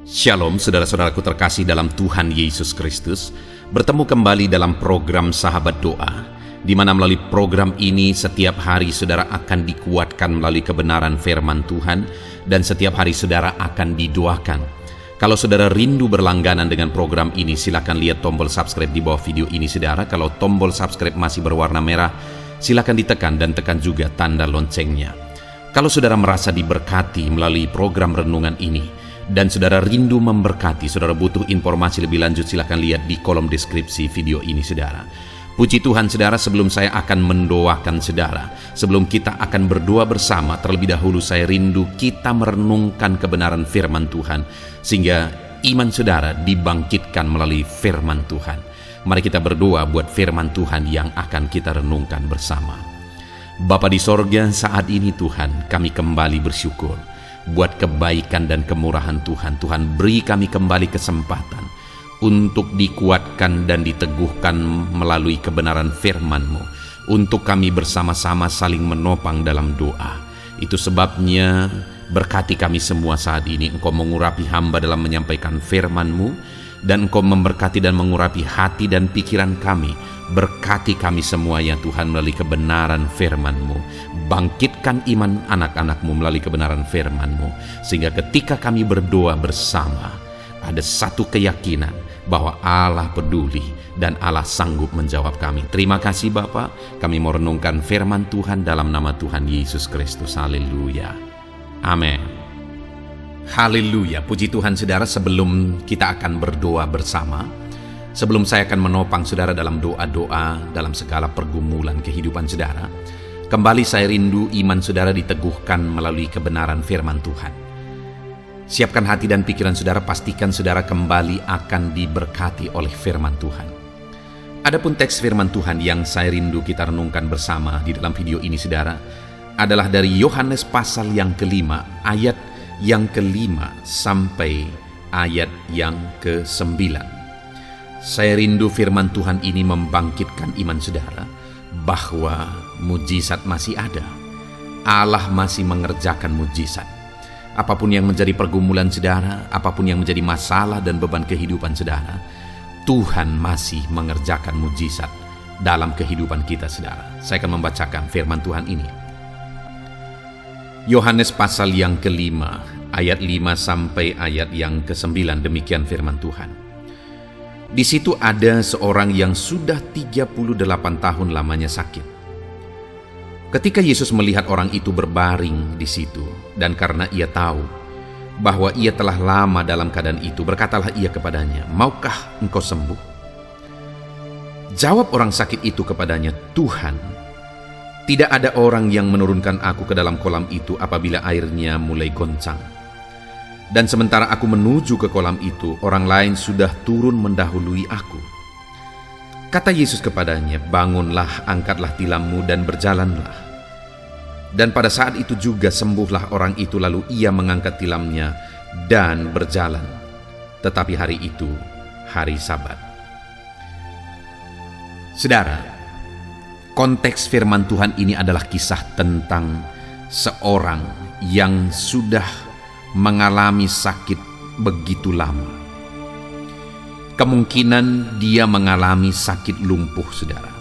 Shalom saudara-saudaraku terkasih dalam Tuhan Yesus Kristus. Bertemu kembali dalam program Sahabat Doa, di mana melalui program ini setiap hari saudara akan dikuatkan melalui kebenaran firman Tuhan, dan setiap hari saudara akan didoakan. Kalau saudara rindu berlangganan dengan program ini, silakan lihat tombol subscribe di bawah video ini saudara. Kalau tombol subscribe masih berwarna merah, silakan ditekan dan tekan juga tanda loncengnya. Kalau saudara merasa diberkati melalui program renungan ini, dan saudara rindu memberkati, saudara butuh informasi lebih lanjut, silakan lihat di kolom deskripsi video ini saudara. Puji Tuhan saudara, sebelum saya akan mendoakan saudara, sebelum kita akan berdoa bersama, terlebih dahulu saya rindu kita merenungkan kebenaran firman Tuhan, sehingga iman saudara dibangkitkan melalui firman Tuhan. Mari kita berdoa buat firman Tuhan yang akan kita renungkan bersama. Bapa di sorga, saat ini Tuhan, kami kembali bersyukur buat kebaikan dan kemurahan Tuhan. Tuhan, beri kami kembali kesempatan untuk dikuatkan dan diteguhkan melalui kebenaran firman-Mu, untuk kami bersama-sama saling menopang dalam doa. Itu sebabnya berkati kami semua saat ini. Engkau mengurapi hamba dalam menyampaikan firman-Mu, dan Engkau memberkati dan mengurapi hati dan pikiran kami. Berkati kami semua ya Tuhan melalui kebenaran firman-Mu. Bangkitkan iman anak-anak-Mu melalui kebenaran firman-Mu, sehingga ketika kami berdoa bersama, ada satu keyakinan bahwa Allah peduli dan Allah sanggup menjawab kami. Terima kasih Bapa, kami mau renungkan firman Tuhan dalam nama Tuhan Yesus Kristus. Haleluya. Amin. Haleluya. Puji Tuhan saudara, sebelum kita akan berdoa bersama, sebelum saya akan menopang saudara dalam doa-doa, dalam segala pergumulan kehidupan saudara, kembali saya rindu iman saudara diteguhkan melalui kebenaran firman Tuhan. Siapkan hati dan pikiran saudara, pastikan saudara kembali akan diberkati oleh firman Tuhan. Adapun teks firman Tuhan yang saya rindu kita renungkan bersama di dalam video ini saudara, adalah dari Yohanes pasal yang kelima, ayat yang kelima sampai ayat yang ke-9. Saya rindu firman Tuhan ini membangkitkan iman saudara, bahwa mujizat masih ada. Allah masih mengerjakan mujizat. Apapun yang menjadi pergumulan saudara, apapun yang menjadi masalah dan beban kehidupan saudara, Tuhan masih mengerjakan mujizat dalam kehidupan kita saudara. Saya akan membacakan firman Tuhan ini. Yohanes pasal yang kelima, ayat 5 sampai ayat yang ke-9, demikian firman Tuhan. Di situ ada seorang yang sudah 38 tahun lamanya sakit. Ketika Yesus melihat orang itu berbaring di situ, dan karena ia tahu bahwa ia telah lama dalam keadaan itu, berkatalah ia kepadanya, "Maukah engkau sembuh?" Jawab orang sakit itu kepadanya, "Tuhan, tidak ada orang yang menurunkan aku ke dalam kolam itu apabila airnya mulai goncang. Dan sementara aku menuju ke kolam itu, orang lain sudah turun mendahului aku." Kata Yesus kepadanya, "Bangunlah, angkatlah tilammu dan berjalanlah." Dan pada saat itu juga sembuhlah orang itu, lalu ia mengangkat tilamnya dan berjalan. Tetapi hari itu hari Sabat. Saudara, konteks firman Tuhan ini adalah kisah tentang seorang yang sudah mengalami sakit begitu lama. Kemungkinan dia mengalami sakit lumpuh saudara.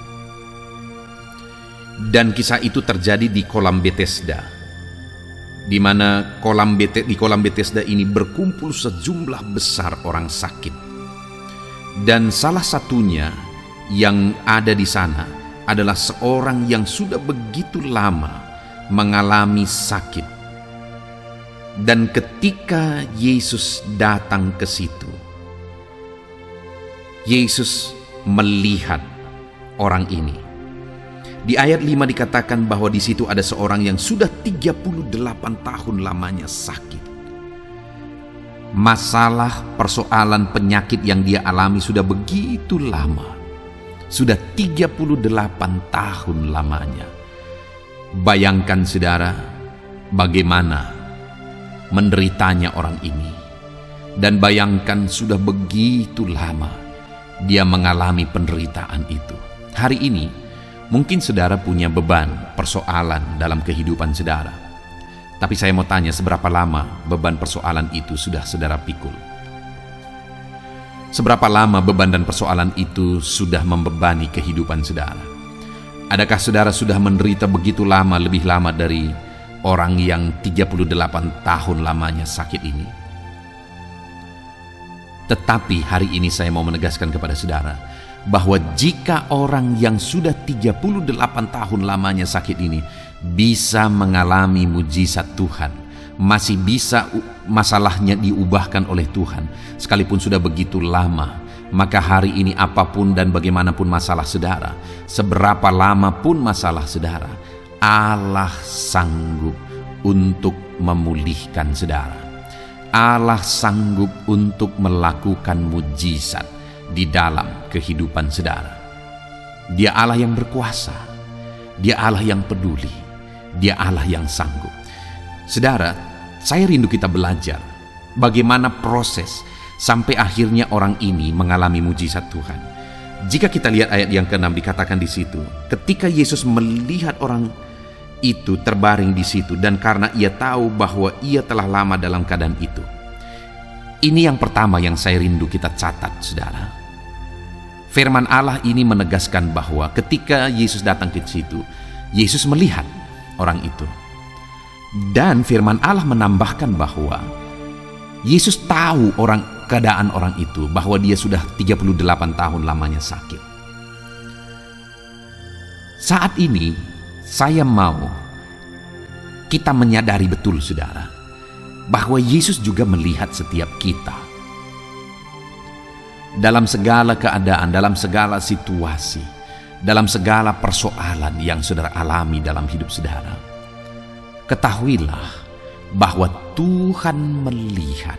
Dan kisah itu terjadi di kolam Bethesda, di mana di kolam Bethesda ini berkumpul sejumlah besar orang sakit. Dan salah satunya yang ada di sana adalah seorang yang sudah begitu lama mengalami sakit. Dan ketika Yesus datang ke situ, Yesus melihat orang ini. Di ayat 5 dikatakan bahwa di situ ada seorang yang sudah 38 tahun lamanya sakit. Masalah, persoalan, penyakit yang dia alami sudah begitu lama. Sudah 38 tahun lamanya. Bayangkan saudara, bagaimana menderitanya orang ini. Dan bayangkan sudah begitu lama dia mengalami penderitaan itu. Hari ini mungkin saudara punya beban, persoalan dalam kehidupan saudara. Tapi saya mau tanya, seberapa lama beban persoalan itu sudah saudara pikul? Seberapa lama beban dan persoalan itu sudah membebani kehidupan saudara? Adakah saudara sudah menderita begitu lama, lebih lama dari orang yang 38 tahun lamanya sakit ini? Tetapi hari ini saya mau menegaskan kepada saudara bahwa jika orang yang sudah 38 tahun lamanya sakit ini bisa mengalami mujizat Tuhan, masih bisa masalahnya diubahkan oleh Tuhan sekalipun sudah begitu lama, maka hari ini apapun dan bagaimanapun masalah saudara, seberapa lama pun masalah saudara, Allah sanggup untuk memulihkan saudara. Allah sanggup untuk melakukan mujizat di dalam kehidupan saudara. Dia Allah yang berkuasa, Dia Allah yang peduli, Dia Allah yang sanggup. Saudara, saya rindu kita belajar bagaimana proses sampai akhirnya orang ini mengalami mujizat Tuhan. Jika kita lihat ayat yang ke-6 dikatakan di situ, ketika Yesus melihat orang itu terbaring di situ dan karena ia tahu bahwa ia telah lama dalam keadaan itu. Ini yang pertama yang saya rindu kita catat, saudara. Firman Allah ini menegaskan bahwa ketika Yesus datang ke situ, Yesus melihat orang itu. Dan firman Allah menambahkan bahwa Yesus tahu keadaan orang itu, bahwa dia sudah 38 tahun lamanya sakit. Saat ini saya mau kita menyadari betul, saudara, bahwa Yesus juga melihat setiap kita. Dalam segala keadaan, dalam segala situasi, dalam segala persoalan yang saudara alami dalam hidup saudara, ketahuilah bahwa Tuhan melihat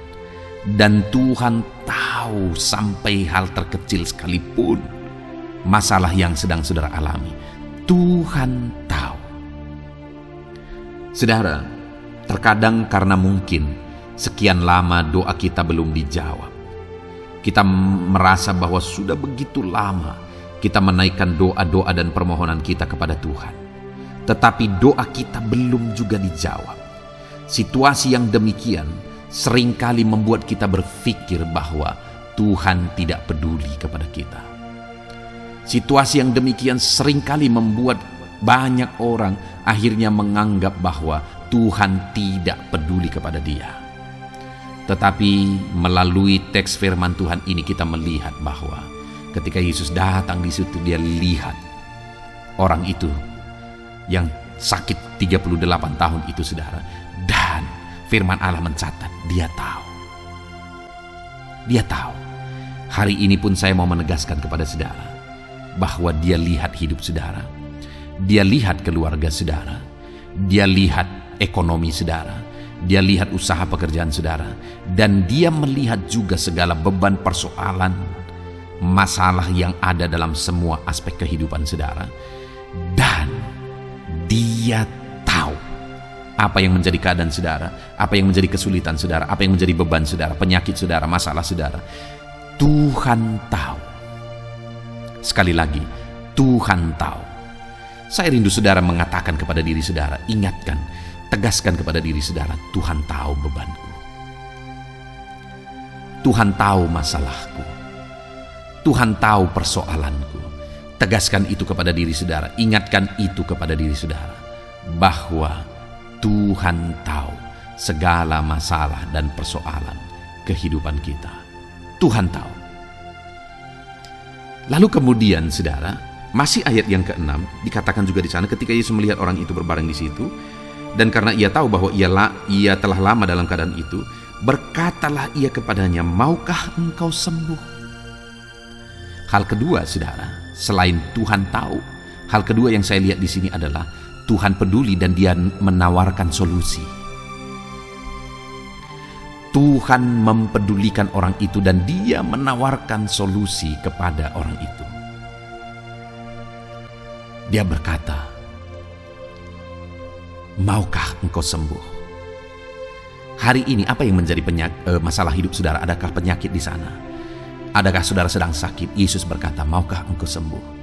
dan Tuhan tahu sampai hal terkecil sekalipun masalah yang sedang saudara alami. Tuhan tahu. Saudara, terkadang karena mungkin sekian lama doa kita belum dijawab, kita merasa bahwa sudah begitu lama kita menaikkan doa-doa dan permohonan kita kepada Tuhan, tetapi doa kita belum juga dijawab. Situasi yang demikian seringkali membuat kita berpikir bahwa Tuhan tidak peduli kepada kita. Situasi yang demikian seringkali membuat banyak orang akhirnya menganggap bahwa Tuhan tidak peduli kepada dia. Tetapi melalui teks firman Tuhan ini kita melihat bahwa ketika Yesus datang di situ, dia lihat orang itu yang sakit 38 tahun itu, saudara. Dan firman Allah mencatat, dia tahu. Dia tahu. Hari ini pun saya mau menegaskan kepada saudara bahwa dia lihat hidup saudara, dia lihat keluarga saudara, dia lihat ekonomi saudara, dia lihat usaha pekerjaan saudara, dan dia melihat juga segala beban persoalan, masalah yang ada dalam semua aspek kehidupan saudara. Dan dia tahu apa yang menjadi keadaan saudara, apa yang menjadi kesulitan saudara, apa yang menjadi beban saudara, penyakit saudara, masalah saudara. Tuhan tahu. Sekali lagi, Tuhan tahu. Saya rindu saudara mengatakan kepada diri saudara, ingatkan, tegaskan kepada diri saudara, Tuhan tahu bebanku. Tuhan tahu masalahku. Tuhan tahu persoalanku. Tegaskan itu kepada diri saudara, ingatkan itu kepada diri saudara, bahwa Tuhan tahu segala masalah dan persoalan kehidupan kita. Tuhan tahu. Lalu kemudian, saudara, masih ayat yang ke-6 dikatakan juga di sana, ketika Yesus melihat orang itu berbaring di situ, dan karena ia tahu bahwa ia telah lama dalam keadaan itu, berkatalah ia kepadanya, maukah engkau sembuh? Hal kedua, saudara, selain Tuhan tahu, hal kedua yang saya lihat di sini adalah Tuhan peduli dan dia menawarkan solusi. Tuhan mempedulikan orang itu dan dia menawarkan solusi kepada orang itu. Dia berkata, maukah engkau sembuh? Hari ini apa yang menjadi masalah hidup saudara? Adakah penyakit di sana? Adakah saudara sedang sakit? Yesus berkata, maukah engkau sembuh?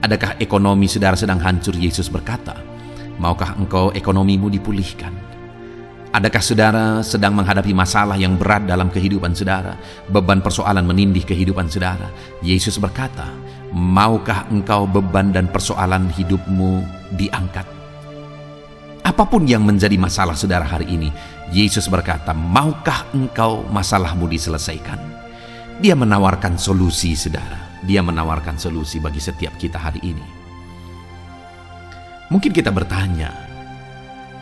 Adakah ekonomi saudara sedang hancur? Yesus berkata, maukah engkau ekonomimu dipulihkan? Adakah saudara sedang menghadapi masalah yang berat dalam kehidupan saudara? Beban persoalan menindih kehidupan saudara. Yesus berkata, maukah engkau beban dan persoalan hidupmu diangkat? Apapun yang menjadi masalah saudara hari ini, Yesus berkata, maukah engkau masalahmu diselesaikan? Dia menawarkan solusi saudara. Dia menawarkan solusi bagi setiap kita hari ini. Mungkin kita bertanya,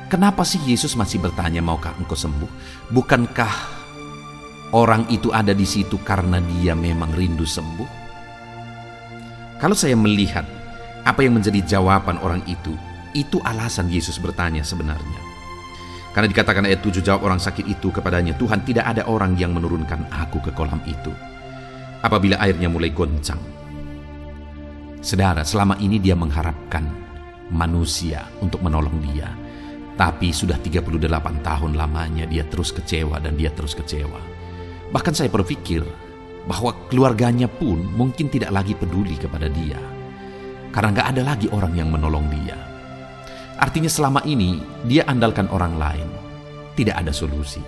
kenapa sih Yesus masih bertanya, maukah engkau sembuh? Bukankah orang itu ada di situ karena dia memang rindu sembuh? Kalau saya melihat apa yang menjadi jawaban orang itu alasan Yesus bertanya sebenarnya. Karena dikatakan ayat 7, jawab orang sakit itu kepadanya, Tuhan, tidak ada orang yang menurunkan aku ke kolam itu apabila airnya mulai goncang. Saudara, selama ini dia mengharapkan manusia untuk menolong dia. Tapi sudah 38 tahun lamanya dia terus kecewa dan dia terus kecewa. Bahkan saya berpikir bahwa keluarganya pun mungkin tidak lagi peduli kepada dia. Karena gak ada lagi orang yang menolong dia. Artinya selama ini dia andalkan orang lain. Tidak ada solusi.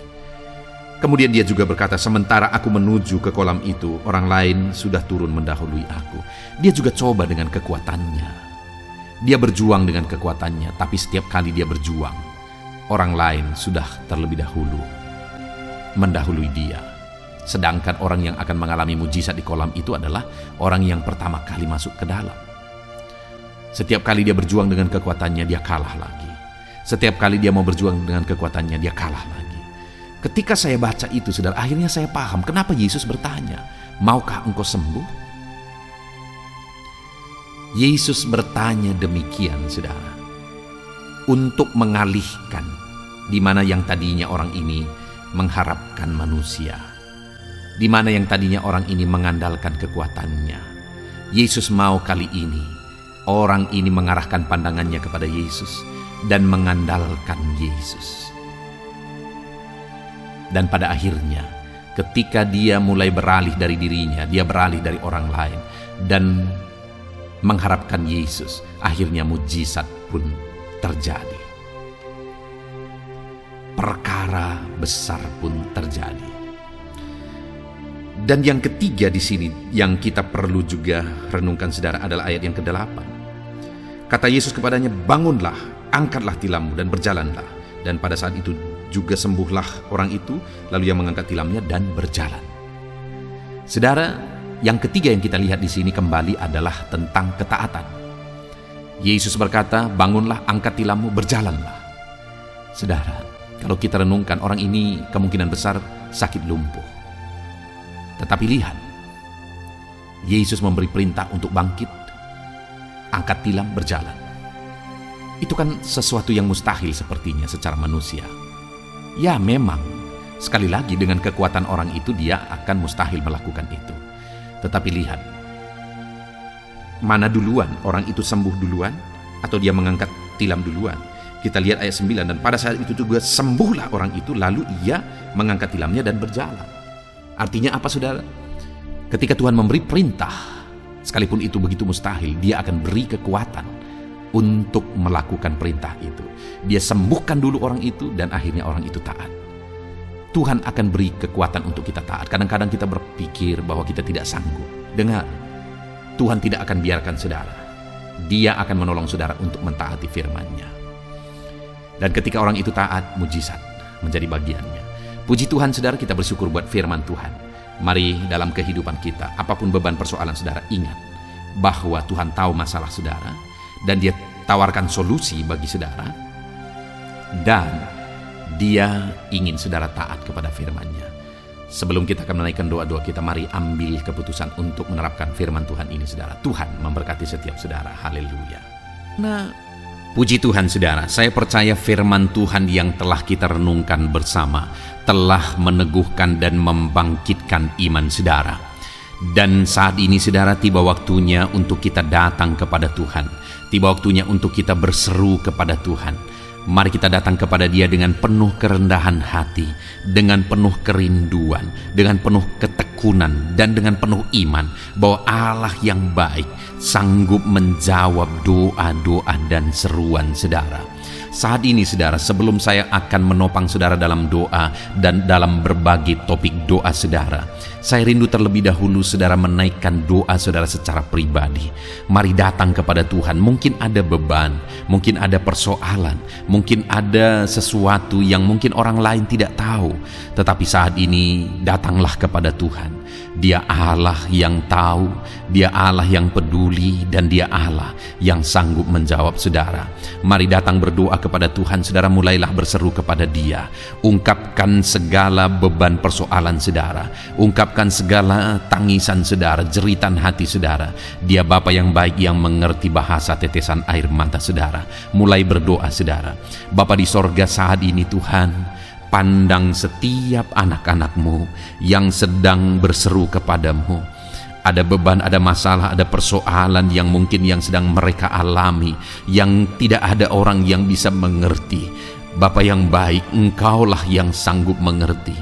Kemudian dia juga berkata, sementara aku menuju ke kolam itu, orang lain sudah turun mendahului aku. Dia juga coba dengan kekuatannya. Dia berjuang dengan kekuatannya, tapi setiap kali dia berjuang, orang lain sudah terlebih dahulu mendahului dia. Sedangkan orang yang akan mengalami mujizat di kolam itu adalah orang yang pertama kali masuk ke dalam. Setiap kali dia berjuang dengan kekuatannya, dia kalah lagi. Setiap kali dia mau berjuang dengan kekuatannya, dia kalah lagi. Ketika saya baca itu, saudara, akhirnya saya paham kenapa Yesus bertanya, maukah engkau sembuh? Yesus bertanya demikian, saudara, untuk mengalihkan di mana yang tadinya orang ini mengharapkan manusia, di mana yang tadinya orang ini mengandalkan kekuatannya. Yesus mau kali ini orang ini mengarahkan pandangannya kepada Yesus dan mengandalkan Yesus. Dan pada akhirnya, ketika dia mulai beralih dari dirinya, dia beralih dari orang lain dan mengharapkan Yesus, akhirnya mujizat pun terjadi. Perkara besar pun terjadi. Dan yang ketiga di sini yang kita perlu juga renungkan, saudara, adalah ayat yang ke-8. Kata Yesus kepadanya, bangunlah, angkatlah tilammu dan berjalanlah. Dan pada saat itu juga sembuhlah orang itu, lalu ia mengangkat tilamnya dan berjalan. Saudara, yang ketiga yang kita lihat di sini kembali adalah tentang ketaatan. Yesus berkata, bangunlah, angkat tilammu, berjalanlah. Saudara, kalau kita renungkan, orang ini kemungkinan besar sakit lumpuh. Tetapi lihat, Yesus memberi perintah untuk bangkit, angkat tilam, berjalan. Itu kan sesuatu yang mustahil sepertinya secara manusia. Ya memang, sekali lagi dengan kekuatan orang itu dia akan mustahil melakukan itu. Tetapi lihat, mana duluan, orang itu sembuh duluan atau dia mengangkat tilam duluan? Kita lihat ayat 9, dan pada saat itu juga sembuhlah orang itu, lalu ia mengangkat tilamnya dan berjalan. Artinya apa, saudara? Ketika Tuhan memberi perintah, sekalipun itu begitu mustahil, dia akan beri kekuatan untuk melakukan perintah itu. Dia sembuhkan dulu orang itu dan akhirnya orang itu taat. Tuhan akan beri kekuatan untuk kita taat. Kadang-kadang kita berpikir bahwa kita tidak sanggup. Dengar, Tuhan tidak akan biarkan saudara. Dia akan menolong saudara untuk mentaati firman-Nya. Dan ketika orang itu taat, mujizat menjadi bagiannya. Puji Tuhan, saudara, kita bersyukur buat firman Tuhan. Mari dalam kehidupan kita, apapun beban persoalan saudara, ingat bahwa Tuhan tahu masalah saudara dan Dia tawarkan solusi bagi saudara, dan Dia ingin saudara taat kepada firman-Nya. Sebelum kita akan menaikkan doa-doa kita, mari ambil keputusan untuk menerapkan firman Tuhan ini, saudara. Tuhan memberkati setiap saudara. Haleluya. Nah, puji Tuhan, saudara. Saya percaya firman Tuhan yang telah kita renungkan bersama telah meneguhkan dan membangkitkan iman saudara. Dan saat ini, saudara, tiba waktunya untuk kita datang kepada Tuhan. Tiba waktunya untuk kita berseru kepada Tuhan. Mari kita datang kepada Dia dengan penuh kerendahan hati, dengan penuh kerinduan, dengan penuh ketekunan, dan dengan penuh iman bahwa Allah yang baik sanggup menjawab doa-doa dan seruan saudara. Saat ini saudara, sebelum saya akan menopang saudara dalam doa dan dalam berbagai topik doa saudara, saya rindu terlebih dahulu saudara menaikkan doa saudara secara pribadi. Mari datang kepada Tuhan. Mungkin ada beban, mungkin ada persoalan, mungkin ada sesuatu yang mungkin orang lain tidak tahu. Tetapi saat ini datanglah kepada Tuhan. Dia Allah yang tahu, Dia Allah yang peduli, dan Dia Allah yang sanggup menjawab saudara. Mari datang berdoa kepada Tuhan saudara, mulailah berseru kepada Dia. Ungkapkan segala beban persoalan saudara, ungkapkan segala tangisan saudara, jeritan hati saudara. Dia Bapa yang baik yang mengerti bahasa tetesan air mata saudara. Mulai berdoa saudara. Bapa di sorga, saat ini Tuhan, pandang setiap anak-anak-Mu yang sedang berseru kepadamu. Ada beban, ada masalah, ada persoalan yang mungkin yang sedang mereka alami, yang tidak ada orang yang bisa mengerti. Bapa yang baik, Engkaulah yang sanggup mengerti,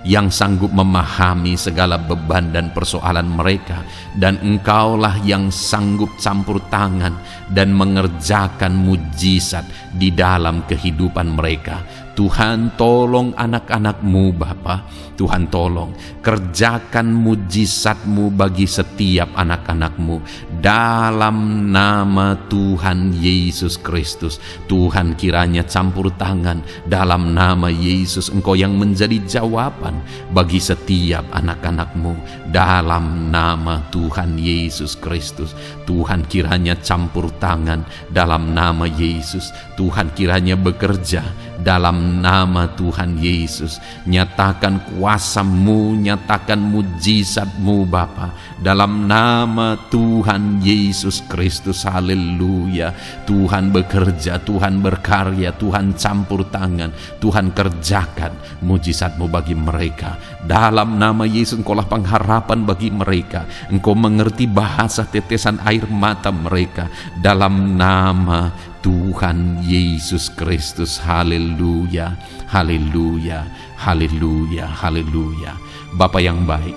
yang sanggup memahami segala beban dan persoalan mereka, dan Engkaulah yang sanggup campur tangan dan mengerjakan mujizat di dalam kehidupan mereka. Tuhan, tolong anak-anak-Mu Bapa. Tuhan, tolong kerjakan mujizat-Mu bagi setiap anak-anak-Mu dalam nama Tuhan Yesus Kristus. Tuhan, kiranya campur tangan dalam nama Yesus. Engkau yang menjadi jawaban bagi setiap anak-anak-Mu dalam nama Tuhan Yesus Kristus. Tuhan, kiranya campur tangan dalam nama Yesus. Tuhan, kiranya bekerja dalam nama Tuhan Yesus. Nyatakan kuasa-Mu, nyatakan mujizat-Mu Bapa, dalam nama Tuhan Yesus Kristus. Haleluya. Tuhan bekerja, Tuhan berkarya, Tuhan campur tangan, Tuhan kerjakan mujizat-Mu bagi mereka. Dalam nama Yesus, Engkaulah pengharapan bagi mereka. Engkau mengerti bahasa tetesan air mata mereka. Dalam nama Tuhan Yesus Kristus. Haleluya, haleluya, haleluya, haleluya. Bapa yang baik,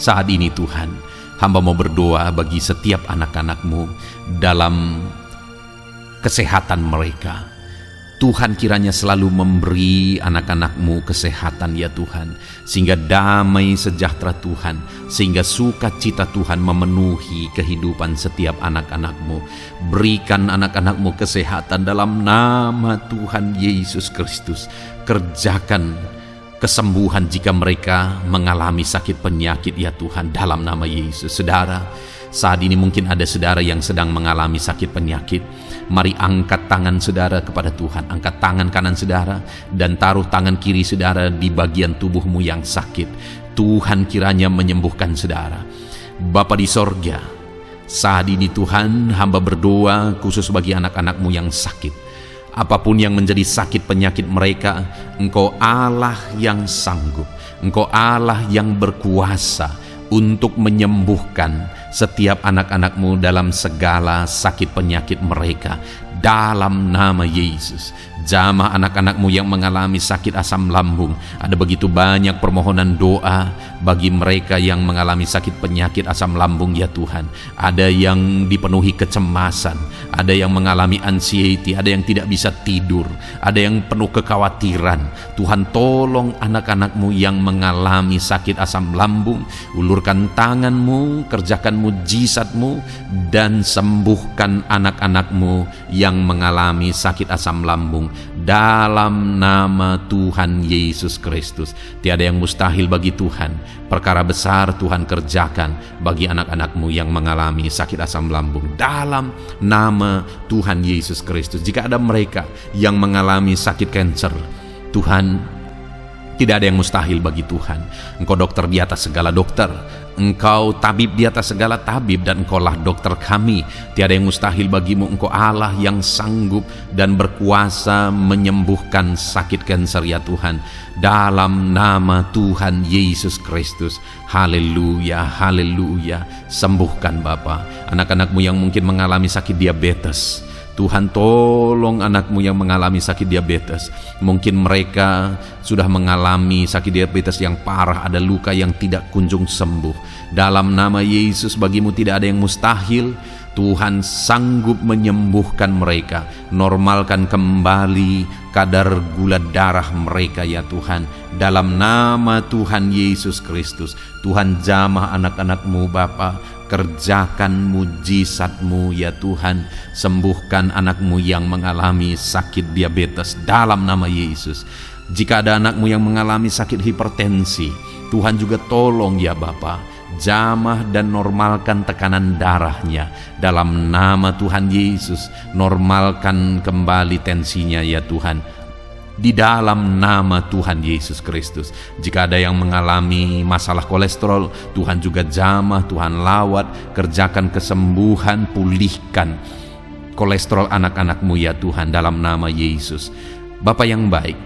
saat ini Tuhan, hamba mau berdoa bagi setiap anak-anak-Mu dalam kesehatan mereka. Tuhan, kiranya selalu memberi anak-anak-Mu kesehatan ya Tuhan, sehingga damai sejahtera Tuhan, sehingga sukacita Tuhan memenuhi kehidupan setiap anak-anak-Mu. Berikan anak-anak-Mu kesehatan dalam nama Tuhan Yesus Kristus. Kerjakan kesembuhan jika mereka mengalami sakit penyakit ya Tuhan, dalam nama Yesus. Saudara, saat ini mungkin ada saudara yang sedang mengalami sakit penyakit. Mari angkat tangan saudara kepada Tuhan. Angkat tangan kanan saudara dan taruh tangan kiri saudara di bagian tubuhmu yang sakit. Tuhan kiranya menyembuhkan saudara. Bapa di sorga, saat ini Tuhan, hamba berdoa khusus bagi anak-anak-Mu yang sakit. Apapun yang menjadi sakit penyakit mereka, Engkau Allah yang sanggup. Engkau Allah yang berkuasa untuk menyembuhkan setiap anak-anak-Mu dalam segala sakit penyakit mereka. Dalam nama Yesus, jamah anak-anak-Mu yang mengalami sakit asam lambung. Ada begitu banyak permohonan doa bagi mereka yang mengalami sakit penyakit asam lambung ya Tuhan. Ada yang dipenuhi kecemasan, ada yang mengalami anxiety, ada yang tidak bisa tidur, ada yang penuh kekhawatiran. Tuhan, tolong anak-anak-Mu yang mengalami sakit asam lambung. Ulurkan tangan-Mu, kerjakan mujizat-Mu, dan sembuhkan anak-anak-Mu yang mengalami sakit asam lambung dalam nama Tuhan Yesus Kristus. Tiada yang mustahil bagi Tuhan. Perkara besar Tuhan kerjakan bagi anak-anak-Mu yang mengalami sakit asam lambung dalam nama Tuhan Yesus Kristus. Jika ada mereka yang mengalami sakit kanker, Tuhan, tidak ada yang mustahil bagi Tuhan. Engkau dokter di atas segala dokter, Engkau tabib di atas segala tabib, dan Engkaulah dokter kami. Tiada yang mustahil bagimu. Engkau Allah yang sanggup dan berkuasa menyembuhkan sakit kanker ya Tuhan, dalam nama Tuhan Yesus Kristus. Haleluya, haleluya. Sembuhkan Bapa anak-anak-Mu yang mungkin mengalami sakit diabetes. Tuhan, tolong anak-Mu yang mengalami sakit diabetes. Mungkin mereka sudah mengalami sakit diabetes yang parah, ada luka yang tidak kunjung sembuh. Dalam nama Yesus, bagi-Mu tidak ada yang mustahil. Tuhan sanggup menyembuhkan mereka, normalkan kembali kadar gula darah mereka ya Tuhan. Dalam nama Tuhan Yesus Kristus, Tuhan jamah anak-anak-Mu Bapa, kerjakan mujizat-Mu ya Tuhan. Sembuhkan anak-Mu yang mengalami sakit diabetes dalam nama Yesus. Jika ada anak-Mu yang mengalami sakit hipertensi, Tuhan juga tolong ya Bapa, jamah dan normalkan tekanan darahnya dalam nama Tuhan Yesus. Normalkan kembali tensinya ya Tuhan, di dalam nama Tuhan Yesus Kristus. Jika ada yang mengalami masalah kolesterol, Tuhan juga jamah, Tuhan lawat, kerjakan kesembuhan, pulihkan kolesterol anak-anak-Mu ya Tuhan dalam nama Yesus. Bapa yang baik,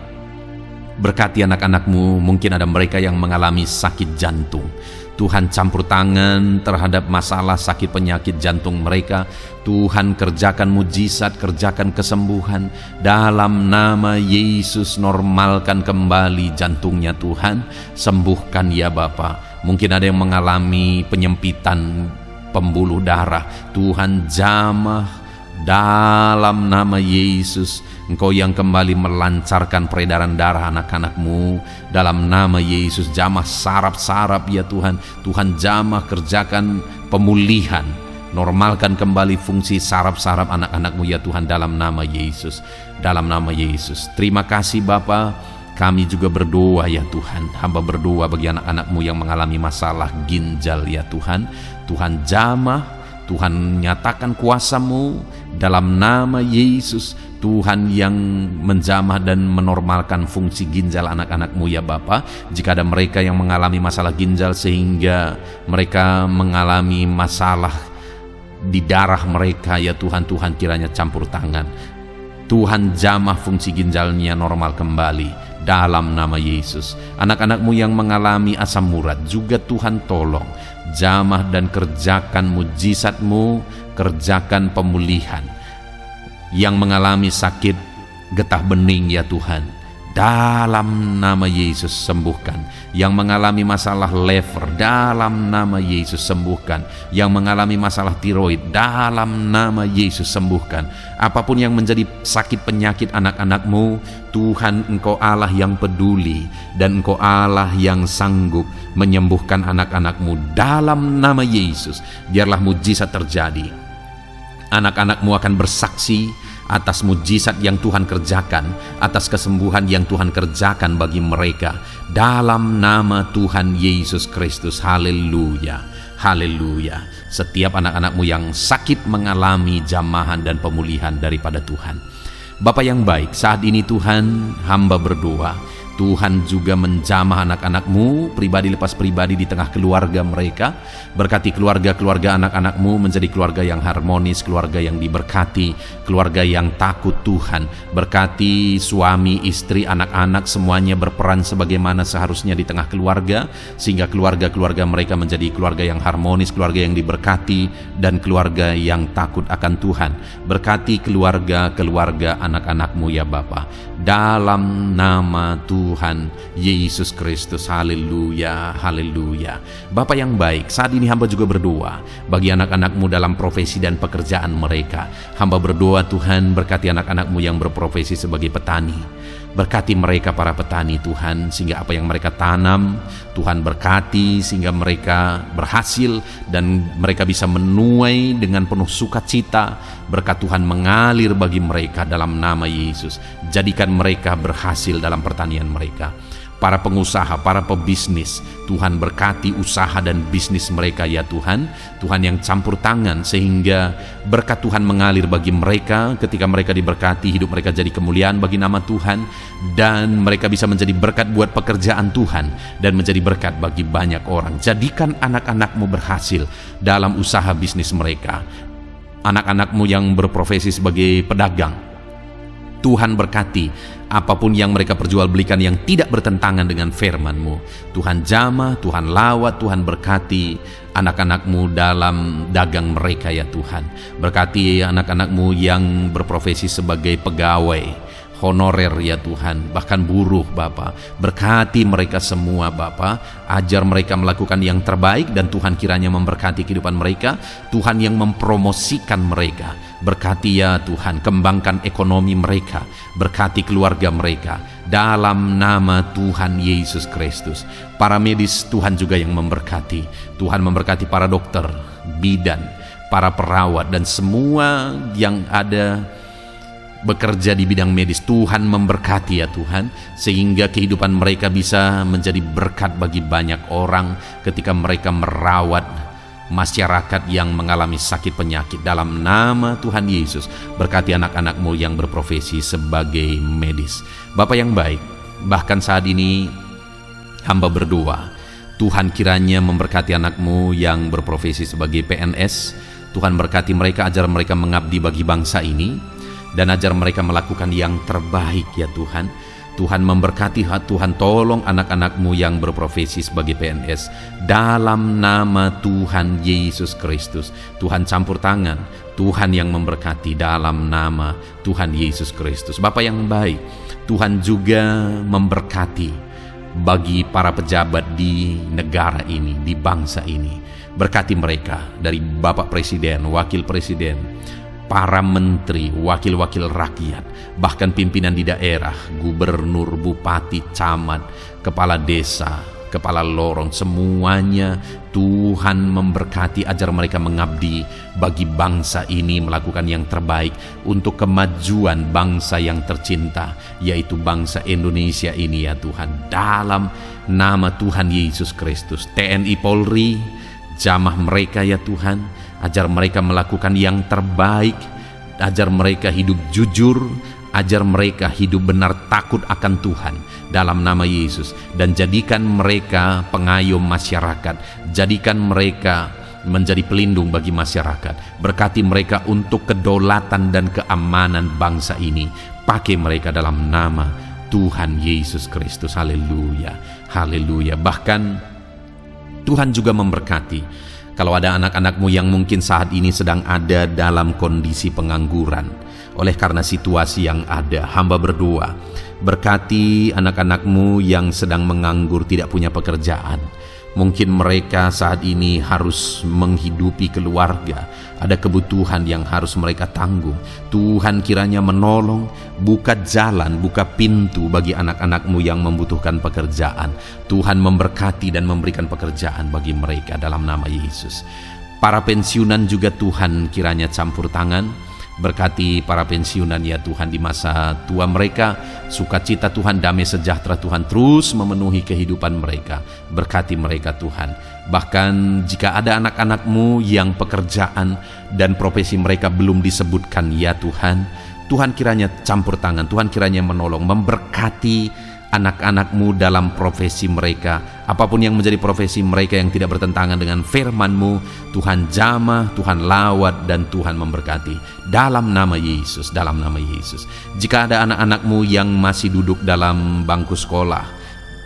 berkati anak-anak-Mu. Mungkin ada mereka yang mengalami sakit jantung. Tuhan campur tangan terhadap masalah sakit penyakit jantung mereka. Tuhan kerjakan mujizat, kerjakan kesembuhan dalam nama Yesus. Normalkan kembali jantungnya Tuhan, sembuhkan ya Bapa. Mungkin ada yang mengalami penyempitan pembuluh darah, Tuhan jamah dalam nama Yesus. Engkau yang kembali melancarkan peredaran darah anak-anak-Mu dalam nama Yesus. Jamah saraf-saraf ya Tuhan. Tuhan jamah, kerjakan pemulihan, normalkan kembali fungsi saraf-saraf anak-anak-Mu ya Tuhan dalam nama Yesus. Dalam nama Yesus. Terima kasih Bapa. Kami juga berdoa ya Tuhan. Hamba berdoa bagi anak-anak-Mu yang mengalami masalah ginjal ya Tuhan. Tuhan jamah, Tuhan nyatakan kuasa-Mu dalam nama Yesus. Tuhan yang menjamah dan menormalkan fungsi ginjal anak-anak-Mu ya Bapa. Jika ada mereka yang mengalami masalah ginjal sehingga mereka mengalami masalah di darah mereka ya Tuhan, Tuhan kiranya campur tangan. Tuhan jamah fungsi ginjalnya normal kembali dalam nama Yesus. Anak-anak-Mu yang mengalami asam urat juga Tuhan tolong, jamah dan kerjakan mujizat-Mu, kerjakan pemulihan. Yang mengalami sakit getah bening ya Tuhan, dalam nama Yesus sembuhkan. Yang mengalami masalah lever, dalam nama Yesus sembuhkan. Yang mengalami masalah tiroid, dalam nama Yesus sembuhkan. Apapun yang menjadi sakit penyakit anak-anak-Mu, Tuhan Engkau Allah yang peduli, dan Engkau Allah yang sanggup menyembuhkan anak-anak-Mu dalam nama Yesus. Biarlah mujizat terjadi. Anak-anak-Mu akan bersaksi atas mujizat yang Tuhan kerjakan, atas kesembuhan yang Tuhan kerjakan bagi mereka dalam nama Tuhan Yesus Kristus. Haleluya, haleluya. Setiap anak-anak-Mu yang sakit mengalami jamahan dan pemulihan daripada Tuhan. Bapa yang baik, saat ini Tuhan, hamba berdoa, Tuhan juga menjamah anak-anak-Mu pribadi lepas pribadi di tengah keluarga mereka. Berkati keluarga-keluarga anak-anak-Mu menjadi keluarga yang harmonis, keluarga yang diberkati, keluarga yang takut Tuhan. Berkati suami, istri, anak-anak semuanya berperan sebagaimana seharusnya di tengah keluarga, sehingga keluarga-keluarga mereka menjadi keluarga yang harmonis, keluarga yang diberkati, dan keluarga yang takut akan Tuhan. Berkati keluarga-keluarga anak-anak-Mu ya Bapa, dalam nama Tuhan Yesus Kristus. Haleluya, haleluya. Bapa yang baik, saat ini hamba juga berdoa bagi anak-anak-Mu dalam profesi dan pekerjaan mereka. Hamba berdoa Tuhan, berkati anak-anak-Mu yang berprofesi sebagai petani. Berkati mereka para petani Tuhan, sehingga apa yang mereka tanam Tuhan berkati, sehingga mereka berhasil dan mereka bisa menuai dengan penuh sukacita. Berkat Tuhan mengalir bagi mereka dalam nama Yesus. Jadikan mereka berhasil dalam pertanian mereka. Para pengusaha, para pebisnis, Tuhan berkati usaha dan bisnis mereka ya Tuhan. Tuhan yang campur tangan sehingga berkat Tuhan mengalir bagi mereka. Ketika mereka diberkati, hidup mereka jadi kemuliaan bagi nama Tuhan, dan mereka bisa menjadi berkat buat pekerjaan Tuhan dan menjadi berkat bagi banyak orang. Jadikan anak-anak-Mu berhasil dalam usaha bisnis mereka. Anak-anak-Mu yang berprofesi sebagai pedagang, Tuhan berkati apapun yang mereka perjualbelikan yang tidak bertentangan dengan firman-Mu. Tuhan jamah, Tuhan lawat, Tuhan berkati anak-anak-Mu dalam dagang mereka ya Tuhan. Berkati anak-anak-Mu yang berprofesi sebagai pegawai honorer ya Tuhan, bahkan buruh Bapa. Berkati mereka semua Bapa, ajar mereka melakukan yang terbaik, dan Tuhan kiranya memberkati kehidupan mereka. Tuhan yang mempromosikan mereka, berkati ya Tuhan, kembangkan ekonomi mereka, berkati keluarga mereka, dalam nama Tuhan Yesus Kristus. Para medis Tuhan juga yang memberkati. Tuhan memberkati para dokter, bidan, para perawat, dan semua yang ada bekerja di bidang medis. Tuhan memberkati ya Tuhan, sehingga kehidupan mereka bisa menjadi berkat bagi banyak orang ketika mereka merawat masyarakat yang mengalami sakit penyakit. Dalam nama Tuhan Yesus, berkati anak-anak-Mu yang berprofesi sebagai medis. Bapa yang baik, bahkan saat ini hamba berdoa, Tuhan kiranya memberkati anak-Mu yang berprofesi sebagai PNS. Tuhan berkati mereka, ajar mereka mengabdi bagi bangsa ini, dan ajar mereka melakukan yang terbaik ya Tuhan. Tuhan memberkati, Tuhan tolong anak-anak-Mu yang berprofesi sebagai PNS. Dalam nama Tuhan Yesus Kristus, Tuhan campur tangan, Tuhan yang memberkati dalam nama Tuhan Yesus Kristus. Bapa yang baik, Tuhan juga memberkati bagi para pejabat di negara ini, di bangsa ini. Berkati mereka, dari Bapak Presiden, Wakil Presiden, para menteri, wakil-wakil rakyat, bahkan pimpinan di daerah, gubernur, bupati, camat, kepala desa, kepala lorong, semuanya Tuhan memberkati, ajar mereka mengabdi bagi bangsa ini, melakukan yang terbaik untuk kemajuan bangsa yang tercinta, yaitu bangsa Indonesia ini ya Tuhan. Dalam nama Tuhan Yesus Kristus, TNI Polri, jamah mereka ya Tuhan, ajar mereka melakukan yang terbaik, ajar mereka hidup jujur, ajar mereka hidup benar takut akan Tuhan dalam nama Yesus, dan jadikan mereka pengayom masyarakat, jadikan mereka menjadi pelindung bagi masyarakat. Berkati mereka untuk kedaulatan dan keamanan bangsa ini. Pakai mereka dalam nama Tuhan Yesus Kristus. Haleluya, haleluya. Bahkan Tuhan juga memberkati kalau ada anak-anak-Mu yang mungkin saat ini sedang ada dalam kondisi pengangguran oleh karena situasi yang ada. Hamba berdoa, berkati anak-anak-Mu yang sedang menganggur, tidak punya pekerjaan. Mungkin mereka saat ini harus menghidupi keluarga, ada kebutuhan yang harus mereka tanggung. Tuhan kiranya menolong, buka jalan, buka pintu bagi anak-anak-Mu yang membutuhkan pekerjaan. Tuhan memberkati dan memberikan pekerjaan bagi mereka dalam nama Yesus. Para pensiunan juga Tuhan kiranya campur tangan. Berkati para pensiunan ya Tuhan di masa tua mereka. Sukacita Tuhan, damai sejahtera Tuhan terus memenuhi kehidupan mereka. Berkati mereka Tuhan. Bahkan jika ada anak-anak-Mu yang pekerjaan dan profesi mereka belum disebutkan ya Tuhan, Tuhan kiranya campur tangan, Tuhan kiranya menolong, memberkati anak-anak-Mu dalam profesi mereka. Apapun yang menjadi profesi mereka yang tidak bertentangan dengan firman-Mu, Tuhan jamah, Tuhan lawat, dan Tuhan memberkati dalam nama Yesus, dalam nama Yesus. Jika ada anak-anak-Mu yang masih duduk dalam bangku sekolah,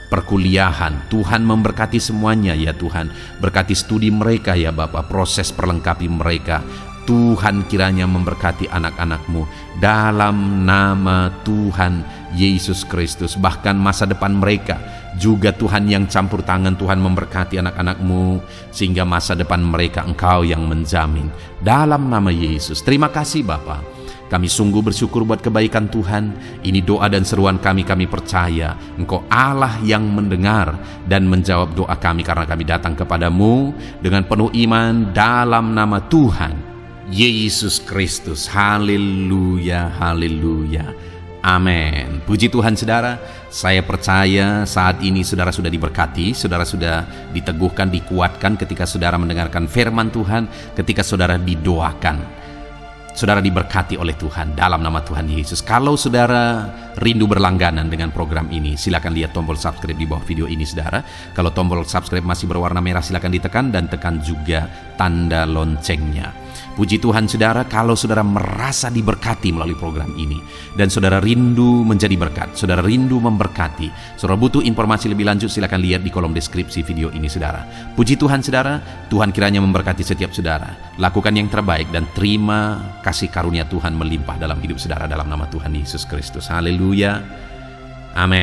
perkuliahan, Tuhan memberkati semuanya ya Tuhan. Berkati studi mereka ya Bapa, proses perlengkapi mereka. Tuhan kiranya memberkati anak-anak-Mu dalam nama Tuhan Yesus Kristus. Bahkan masa depan mereka juga Tuhan yang campur tangan. Tuhan memberkati anak-anak-Mu sehingga masa depan mereka Engkau yang menjamin dalam nama Yesus. Terima kasih Bapa. Kami sungguh bersyukur buat kebaikan Tuhan. Ini doa dan seruan kami percaya Engkau Allah yang mendengar dan menjawab doa kami, karena kami datang kepadamu dengan penuh iman dalam nama Tuhan Yesus Kristus. Haleluya, haleluya, amin. Puji Tuhan saudara, saya percaya saat ini saudara sudah diberkati, saudara sudah diteguhkan, dikuatkan ketika saudara mendengarkan firman Tuhan, ketika saudara didoakan. Saudara diberkati oleh Tuhan dalam nama Tuhan Yesus. Kalau saudara rindu berlangganan dengan program ini, silakan lihat tombol subscribe di bawah video ini saudara. Kalau tombol subscribe masih berwarna merah, silakan ditekan dan tekan juga tanda loncengnya. Puji Tuhan saudara, kalau saudara merasa diberkati melalui program ini dan saudara rindu menjadi berkat, saudara rindu memberkati, saudara butuh informasi lebih lanjut, silakan lihat di kolom deskripsi video ini saudara. Puji Tuhan saudara, Tuhan kiranya memberkati setiap saudara. Lakukan yang terbaik dan terima kasih karunia Tuhan melimpah dalam hidup saudara dalam nama Tuhan Yesus Kristus. Haleluya. Amin.